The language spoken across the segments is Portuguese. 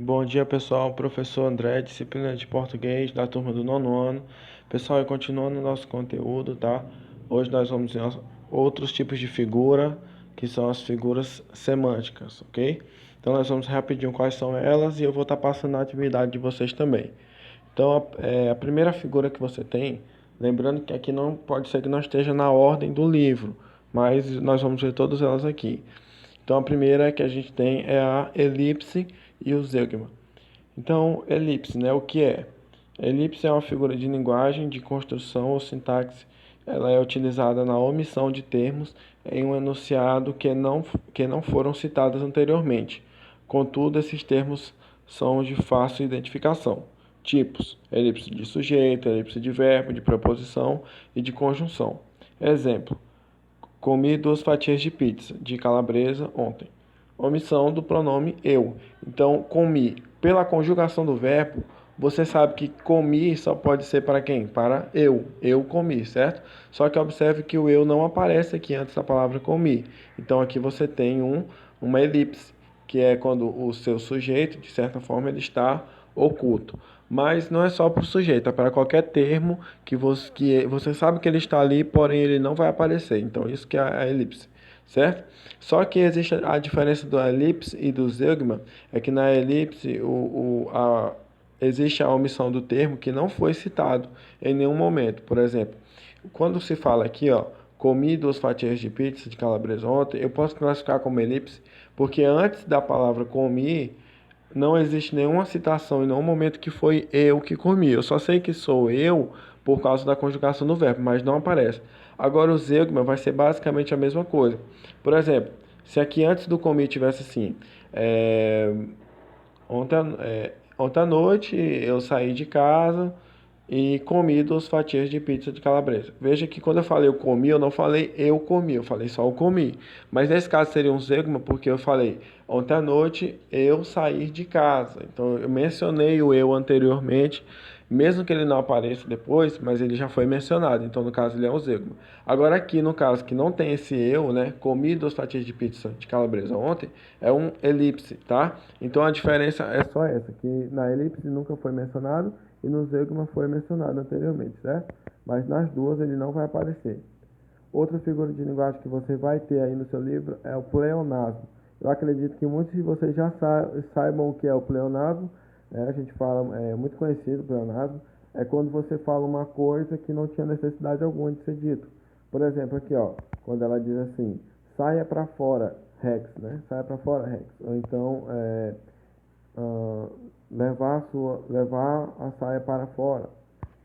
Bom dia, pessoal. Professor André, disciplina de português da turma do nono ano. Pessoal, continuando o nosso conteúdo, tá? Hoje nós vamos ver outros tipos de figura, que são as figuras semânticas, ok? Então nós vamos rapidinho quais são elas e eu vou estar passando a atividade de vocês também. Então, a primeira figura que você tem, lembrando que aqui não pode ser que não esteja na ordem do livro, mas nós vamos ver todas elas aqui. Então, a primeira que a gente tem é a elipse e o zeugma. Então, elipse, né? O que é? Elipse é uma figura de linguagem, de construção ou sintaxe. Ela é utilizada na omissão de termos em um enunciado que não foram citados anteriormente. Contudo, esses termos são de fácil identificação. Tipos: elipse de sujeito, elipse de verbo, de preposição e de conjunção. Exemplo: comi 2 fatias de pizza de calabresa ontem. Omissão do pronome eu. Então, comi. Pela conjugação do verbo, você sabe que comi só pode ser para quem? Para eu. Eu comi, certo? Só que observe que o eu não aparece aqui antes da palavra comi. Então, aqui você tem uma elipse, que é quando o seu sujeito, de certa forma, ele está oculto. Mas não é só para o sujeito, é para qualquer termo que você sabe que ele está ali, porém ele não vai aparecer. Então, isso que é a elipse, certo? Só que existe a diferença do elipse e do zeugma, é que na elipse existe a omissão do termo que não foi citado em nenhum momento. Por exemplo, quando se fala aqui, ó, comi 2 fatias de pizza de calabresa ontem, eu posso classificar como elipse, porque antes da palavra comi, não existe nenhuma citação em nenhum momento que foi eu que comi. Eu só sei que sou eu por causa da conjugação do verbo, mas não aparece. Agora o zeugma vai ser basicamente a mesma coisa. Por exemplo, se aqui antes do comi tivesse assim, é, ontem à noite eu saí de casa e comi 2 fatias de pizza de calabresa. Veja que quando eu falei eu comi, eu não falei eu comi, eu falei só eu comi. Mas nesse caso seria um zeugma porque eu falei ontem à noite eu saí de casa. Então eu mencionei o eu anteriormente, mesmo que ele não apareça depois, mas ele já foi mencionado. Então no caso ele é um zeugma. Agora aqui no caso que não tem esse eu, né? Comi 2 fatias de pizza de calabresa ontem, é um elipse, tá? Então a diferença é só essa, que na elipse nunca foi mencionado e no zeugma foi mencionado anteriormente, certo? Mas nas duas ele não vai aparecer. Outra figura de linguagem que você vai ter aí no seu livro é o pleonasmo. Eu acredito que muitos de vocês já saibam o que é o pleonasmo. A gente fala, é muito conhecido o pleonasmo. É quando você fala uma coisa que não tinha necessidade alguma de ser dito. Por exemplo, aqui, ó, quando ela diz assim, saia para fora, Rex, né? Saia para fora, Rex. Ou então, ah, levar a saia para fora,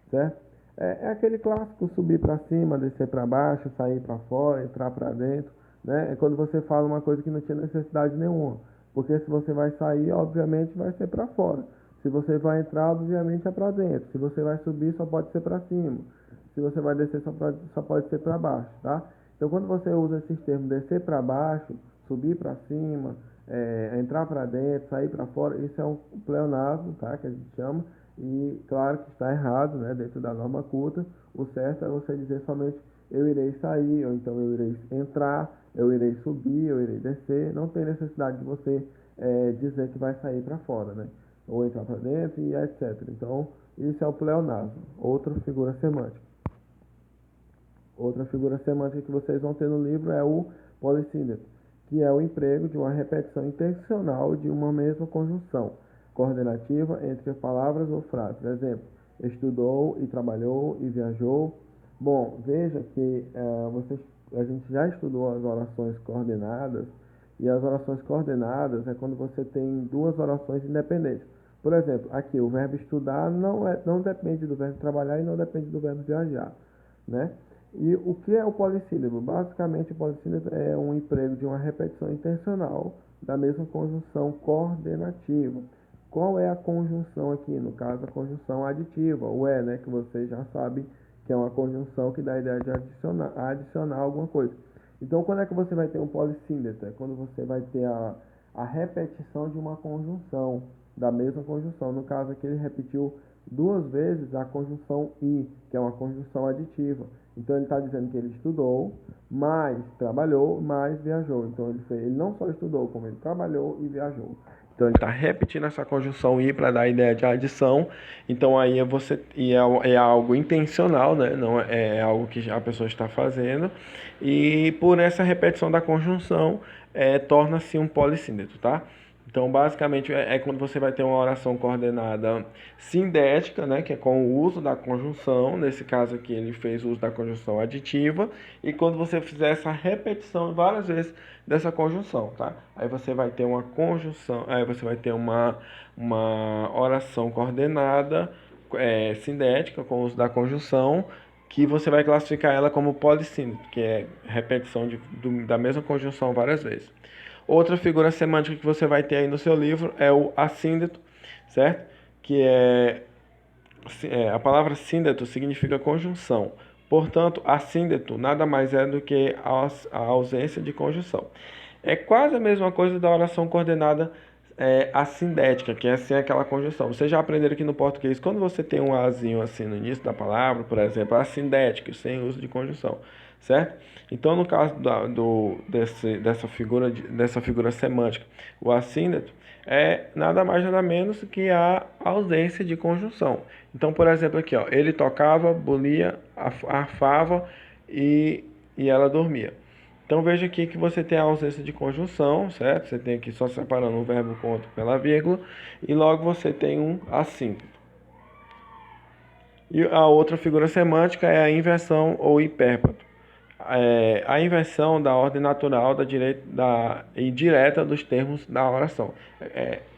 certo? É aquele clássico subir para cima, descer para baixo, sair para fora, entrar para dentro, né? É quando você fala uma coisa que não tinha necessidade nenhuma, porque se você vai sair, obviamente vai ser para fora. Se você vai entrar, obviamente é para dentro. Se você vai subir, só pode ser para cima. Se você vai descer, só pode ser para baixo, tá? Então, quando você usa esses termos descer para baixo, subir para cima, entrar para dentro, sair para fora, isso é um pleonasmo, tá? Que a gente chama. E claro que está errado, né? Dentro da norma culta, o certo é você dizer somente eu irei sair, ou então eu irei entrar, eu irei subir, eu irei descer. Não tem necessidade de você dizer que vai sair para fora, né? Ou entrar para dentro e etc. Então, isso é o pleonasmo, outra figura semântica. Outra figura semântica que vocês vão ter no livro é o polissílabo, que é o emprego de uma repetição intencional de uma mesma conjunção coordenativa entre palavras ou frases. Exemplo, estudou e trabalhou e viajou. Bom, veja que a gente já estudou as orações coordenadas, e as orações coordenadas é quando você tem duas orações independentes. Por exemplo, aqui o verbo estudar não depende do verbo trabalhar e não depende do verbo viajar, né? E o que é o polissílabo? Basicamente, o polissílabo é um emprego de uma repetição intencional da mesma conjunção coordenativa. Qual é a conjunção aqui? No caso, a conjunção aditiva, o é, né? Que você já sabe que é uma conjunção que dá a ideia de adicionar alguma coisa. Então, quando é que você vai ter um polissílabo? É quando você vai ter a repetição de uma conjunção, da mesma conjunção. No caso aqui, ele repetiu duas vezes a conjunção i, que é uma conjunção aditiva. Então ele está dizendo que ele estudou, mais trabalhou, mais viajou. Então ele não só estudou, como ele trabalhou e viajou. Então ele está repetindo essa conjunção i para dar a ideia de adição. Então aí é algo intencional, né? Não é algo que a pessoa está fazendo. E por essa repetição da conjunção torna-se um polissíndrito, tá? Então, basicamente, é quando você vai ter uma oração coordenada sindética, né, que é com o uso da conjunção. Nesse caso aqui, ele fez uso da conjunção aditiva. E quando você fizer essa repetição várias vezes dessa conjunção, tá? Aí você vai ter uma conjunção, aí você vai ter uma oração coordenada sindética com o uso da conjunção, que você vai classificar ela como polissíndrito, que é repetição da mesma conjunção várias vezes. Outra figura semântica que você vai ter aí no seu livro é o assíndeto, certo? Que a palavra síndeto significa conjunção. Portanto, assíndeto nada mais é do que a ausência de conjunção. É quase a mesma coisa da oração coordenada assindética, que é assim aquela conjunção. Vocês já aprenderam aqui no português, quando você tem um azinho assim no início da palavra, por exemplo, assindético, sem uso de conjunção, certo? Então, no caso dessa figura semântica, o assíndeto é nada mais nada menos que a ausência de conjunção. Então, por exemplo, aqui, ó, ele tocava, bolia, arfava e ela dormia. Então veja aqui que você tem a ausência de conjunção, certo? Você tem aqui só separando o verbo com outro pela vírgula, e logo você tem um assíntoto. E a outra figura semântica é a inversão ou hipérbato. A inversão da ordem natural e direta dos termos da oração.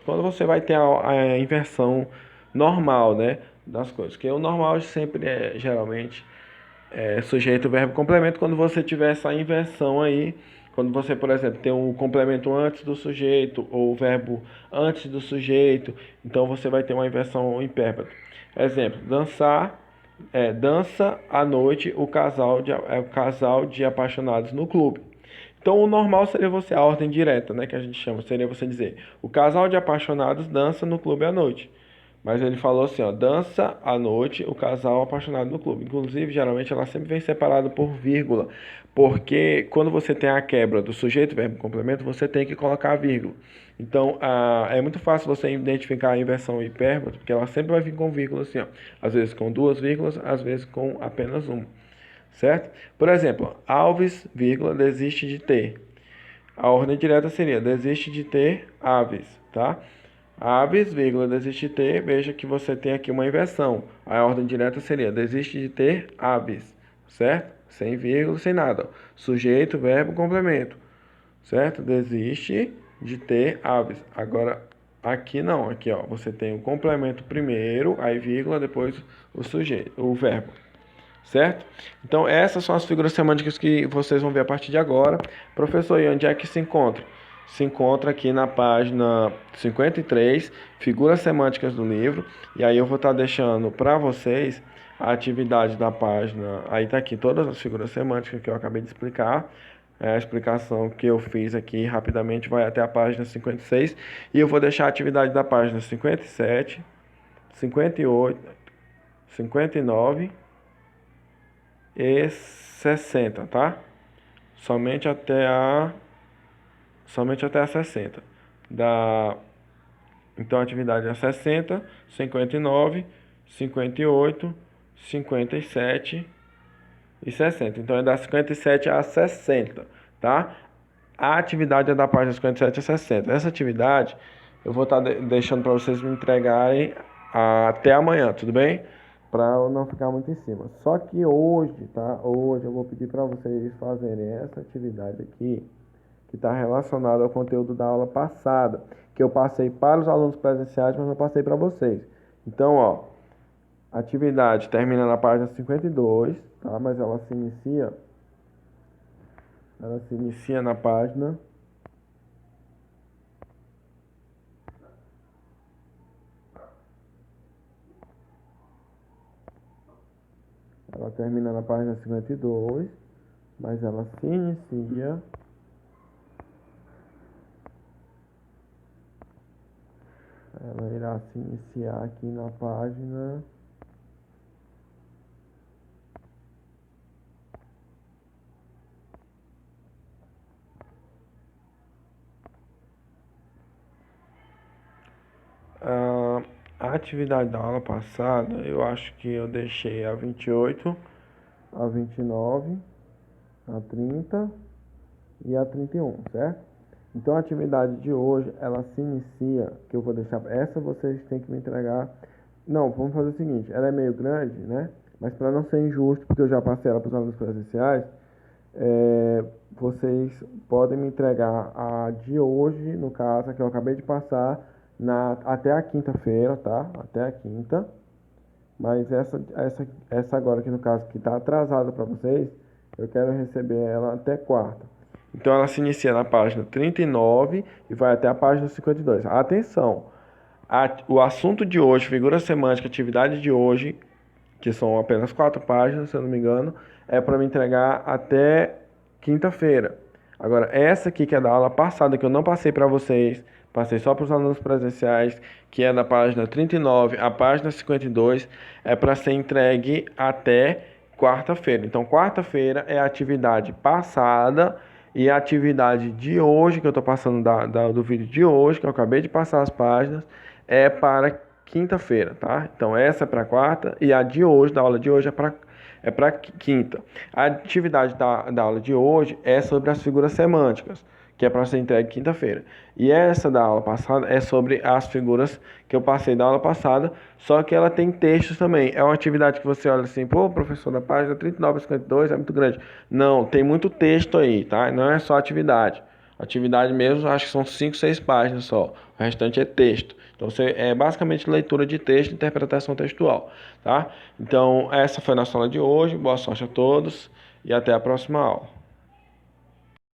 Quando você vai ter a inversão normal, né, das coisas, que o normal sempre geralmente sujeito, verbo, complemento. Quando você tiver essa inversão aí, quando você, por exemplo, tem um complemento antes do sujeito ou o verbo antes do sujeito, então você vai ter uma inversão imperfeita. Exemplo, dançar, dança à noite o casal de apaixonados no clube. Então, o normal seria a ordem direta, né, que a gente chama, seria você dizer, o casal de apaixonados dança no clube à noite. Mas ele falou assim, ó, dança à noite o casal apaixonado no clube. Inclusive, geralmente ela sempre vem separada por vírgula, porque quando você tem a quebra do sujeito, verbo, complemento, você tem que colocar a vírgula. Então, é muito fácil você identificar a inversão hipérbole, porque ela sempre vai vir com vírgula assim, ó, às vezes com duas vírgulas, às vezes com apenas uma, certo? Por exemplo, Alves, vírgula, desiste de ter. A ordem direta seria desiste de ter aves, tá? Aves, vírgula, desiste de ter, veja que você tem aqui uma inversão. A ordem direta seria desiste de ter aves, certo? Sem vírgula, sem nada. Sujeito, verbo, complemento, certo? Desiste de ter aves. Agora, aqui não, aqui ó, você tem o complemento primeiro, aí vírgula, depois o sujeito, o verbo. Certo? Então, essas são as figuras semânticas que vocês vão ver a partir de agora. Professor, e onde é que se encontra? Se encontra aqui na página 53, figuras semânticas do livro. E aí eu vou estar deixando para vocês a atividade da página. Aí está aqui todas as figuras semânticas que eu acabei de explicar. A explicação que eu fiz aqui rapidamente vai até a página 56. E eu vou deixar a atividade da página 57, 58, 59 e 60, tá? Somente até a somente até a 60. Da Então a atividade é 60, 59, 58, 57 e 60. Então é da 57 a 60, tá? A atividade é da página 57 a 60. Essa atividade eu vou estar deixando para vocês me entregarem até amanhã, tudo bem? Para eu não ficar muito em cima. Só que hoje, tá? Hoje eu vou pedir para vocês fazerem essa atividade aqui, que está relacionada ao conteúdo da aula passada, que eu passei para os alunos presenciais, mas não passei para vocês. Então, ó, a atividade termina na página 52, tá? Mas ela se inicia na página Ela termina na página 52, mas ela se inicia ela irá se iniciar aqui na página atividade da aula passada, eu acho que eu deixei a 28, a 29, a 30 e a 31, certo? Então a atividade de hoje, ela se inicia, que eu vou deixar, essa vocês têm que me entregar. Não, vamos fazer o seguinte, ela é meio grande, né? Mas para não ser injusto, porque eu já passei ela para os alunos presenciais, vocês podem me entregar a de hoje, no caso, a que eu acabei de passar, até a quinta-feira, tá? Até a quinta. Mas essa agora aqui, no caso, que está atrasada para vocês, eu quero receber ela até quarta. Então ela se inicia na página 39 e vai até a página 52. Atenção! O assunto de hoje, figura semântica, atividade de hoje, que são apenas 4 páginas, se eu não me engano, é para me entregar até quinta-feira. Agora, essa aqui que é da aula passada, que eu não passei para vocês, passei só para os alunos presenciais, que é da página 39 à página 52, é para ser entregue até quarta-feira. Então, quarta-feira é a atividade passada e a atividade de hoje, que eu estou passando do vídeo de hoje, que eu acabei de passar as páginas, é para quinta-feira, tá? Então essa é para quarta e a de hoje, da aula de hoje, é para quinta. A atividade da aula de hoje é sobre as figuras semânticas, que é para ser entregue quinta-feira. E essa da aula passada é sobre as figuras que eu passei da aula passada, só que ela tem textos também. É uma atividade que você olha assim, pô, professor, da página 39 a 52 é muito grande. Não, tem muito texto aí, tá? Não é só atividade. Atividade mesmo, acho que são 5, 6 páginas só. O restante é texto. Então, é basicamente leitura de texto e interpretação textual, tá? Então, essa foi a nossa aula de hoje. Boa sorte a todos e até a próxima aula.